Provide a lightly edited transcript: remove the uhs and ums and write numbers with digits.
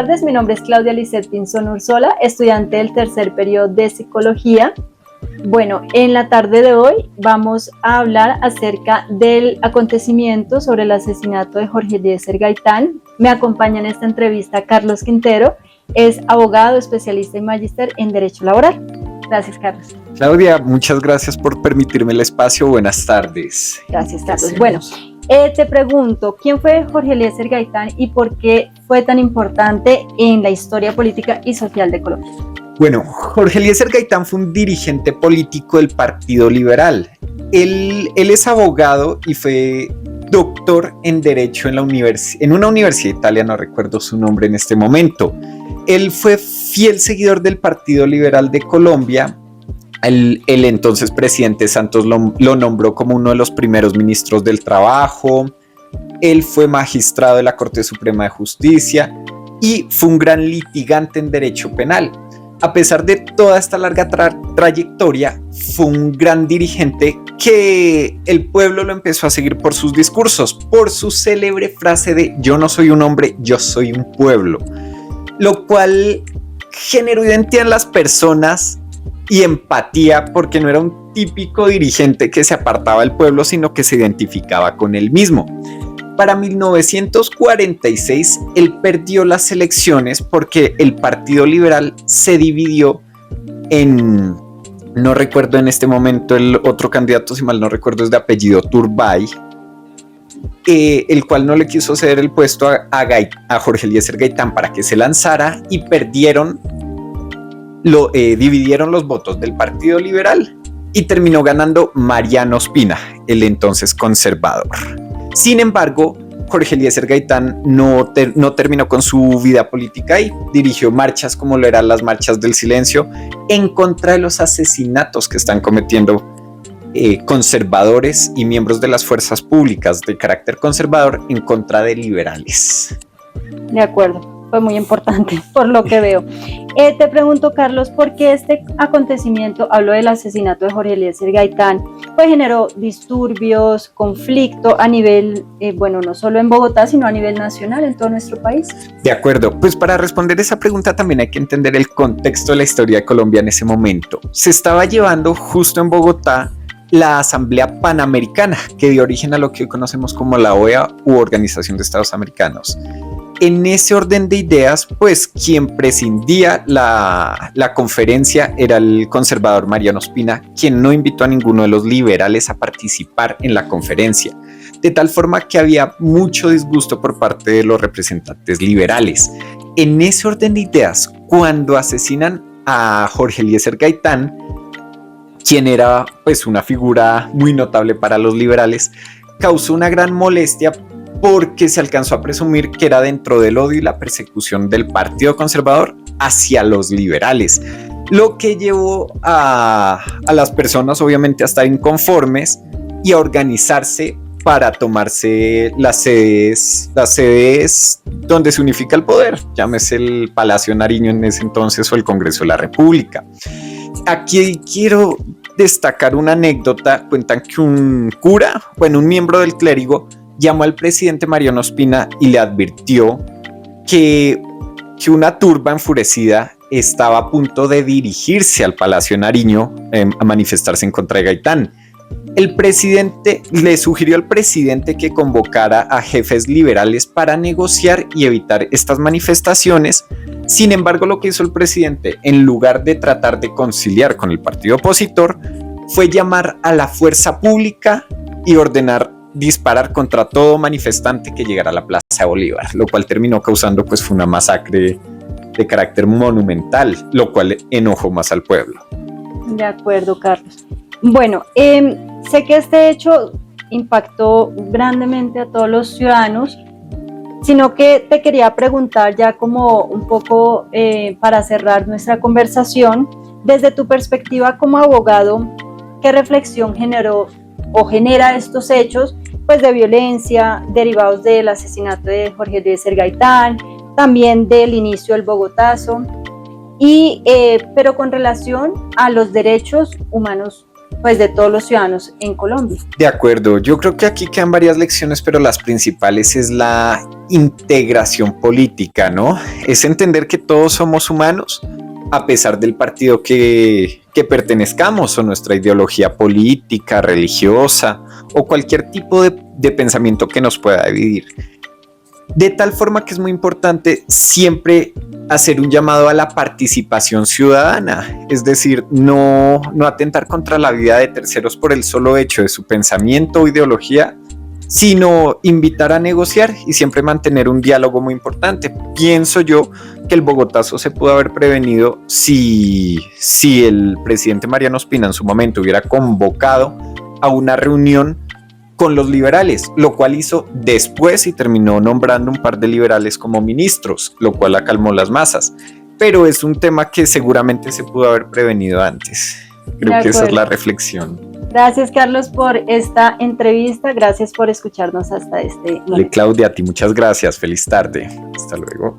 tardes, mi nombre es Claudia Lisset Pinzón Ursola, estudiante del tercer periodo de Psicología. Bueno, en la tarde de hoy vamos a hablar acerca del acontecimiento sobre el asesinato de Jorge Eliezer Gaitán. Me acompaña en esta entrevista Carlos Quintero, es abogado, especialista y magíster en Derecho Laboral. Gracias, Carlos. Claudia, muchas gracias por permitirme el espacio. Buenas tardes. Gracias, Carlos. Bueno, te pregunto, ¿quién fue Jorge Eliezer Gaitán y por qué fue tan importante en la historia política y social de Colombia? Bueno, Jorge Eliezer Gaitán fue un dirigente político del Partido Liberal. Él es abogado y fue doctor en Derecho en una universidad de Italia, no recuerdo su nombre en este momento. Él fue fiel seguidor del Partido Liberal de Colombia. El entonces presidente Santos lo nombró como uno de los primeros ministros del Trabajo. Él fue magistrado de la Corte Suprema de Justicia y fue un gran litigante en derecho penal. A pesar de toda esta larga trayectoria, fue un gran dirigente que el pueblo lo empezó a seguir por sus discursos, por su célebre frase de "yo no soy un hombre, yo soy un pueblo", lo cual generó identidad en las personas y empatía, porque no era un típico dirigente que se apartaba del pueblo, sino que se identificaba con él mismo. Para 1946, él perdió las elecciones porque el Partido Liberal se dividió en, no recuerdo en este momento el otro candidato, si mal no recuerdo es de apellido Turbay, el cual no le quiso ceder el puesto a Jorge Eliezer Gaitán para que se lanzara, y dividieron los votos del Partido Liberal y terminó ganando Mariano Ospina, el entonces conservador. Sin embargo, Jorge Eliezer Gaitán no terminó con su vida política y dirigió marchas como lo eran las marchas del silencio en contra de los asesinatos que están cometiendo conservadores y miembros de las fuerzas públicas de carácter conservador en contra de liberales. De acuerdo. Fue muy importante, por lo que veo. Te pregunto, Carlos, ¿por qué este acontecimiento, hablo del asesinato de Jorge Eliezer Gaitán, pues generó disturbios, conflicto a nivel, no solo en Bogotá, sino a nivel nacional en todo nuestro país? De acuerdo, pues para responder esa pregunta también hay que entender el contexto de la historia de Colombia en ese momento. Se estaba llevando justo en Bogotá la Asamblea Panamericana, que dio origen a lo que hoy conocemos como la OEA u Organización de Estados Americanos. En ese orden de ideas, pues quien presidía la conferencia era el conservador Mariano Ospina, quien no invitó a ninguno de los liberales a participar en la conferencia, de tal forma que había mucho disgusto por parte de los representantes liberales. En ese orden de ideas, cuando asesinan a Jorge Eliezer Gaitán, quien era pues una figura muy notable para los liberales, causó una gran molestia porque se alcanzó a presumir que era dentro del odio y la persecución del Partido Conservador hacia los liberales, lo que llevó a las personas obviamente a estar inconformes y a organizarse para tomarse las sedes donde se unifica el poder, llámese el Palacio Nariño en ese entonces o el Congreso de la República. Aquí quiero destacar una anécdota. Cuentan que un miembro del clérigo, llamó al presidente Mariano Ospina y le advirtió que una turba enfurecida estaba a punto de dirigirse al Palacio Nariño a manifestarse en contra de Gaitán. El presidente le sugirió al presidente que convocara a jefes liberales para negociar y evitar estas manifestaciones. Sin embargo, lo que hizo el presidente, en lugar de tratar de conciliar con el partido opositor, fue llamar a la fuerza pública y ordenar disparar contra todo manifestante que llegara a la Plaza Bolívar, lo cual terminó causando pues una masacre de carácter monumental, lo cual enojó más al pueblo. De acuerdo, Carlos. Bueno, sé que este hecho impactó grandemente a todos los ciudadanos, sino que te quería preguntar ya como un poco para cerrar nuestra conversación, desde tu perspectiva como abogado, ¿qué reflexión generó o genera estos hechos pues de violencia derivados del asesinato de Jorge Eliezer Gaitán, también del inicio del Bogotazo, pero con relación a los derechos humanos pues de todos los ciudadanos en Colombia. De acuerdo, yo creo que aquí quedan varias lecciones, pero las principales es la integración política, ¿no? Es entender que todos somos humanos, a pesar del partido que pertenezcamos o nuestra ideología política, religiosa o cualquier tipo de pensamiento que nos pueda dividir. De tal forma que es muy importante siempre hacer un llamado a la participación ciudadana, es decir, no atentar contra la vida de terceros por el solo hecho de su pensamiento o ideología, sino invitar a negociar y siempre mantener un diálogo muy importante. Pienso yo que el Bogotazo se pudo haber prevenido si el presidente Mariano Ospina en su momento hubiera convocado a una reunión con los liberales, lo cual hizo después y terminó nombrando un par de liberales como ministros, lo cual acalmó las masas. Pero es un tema que seguramente se pudo haber prevenido antes. Creo que esa es la reflexión. Gracias, Carlos, por esta entrevista. Gracias por escucharnos hasta este momento. Claudia, a ti muchas gracias. Feliz tarde. Hasta luego.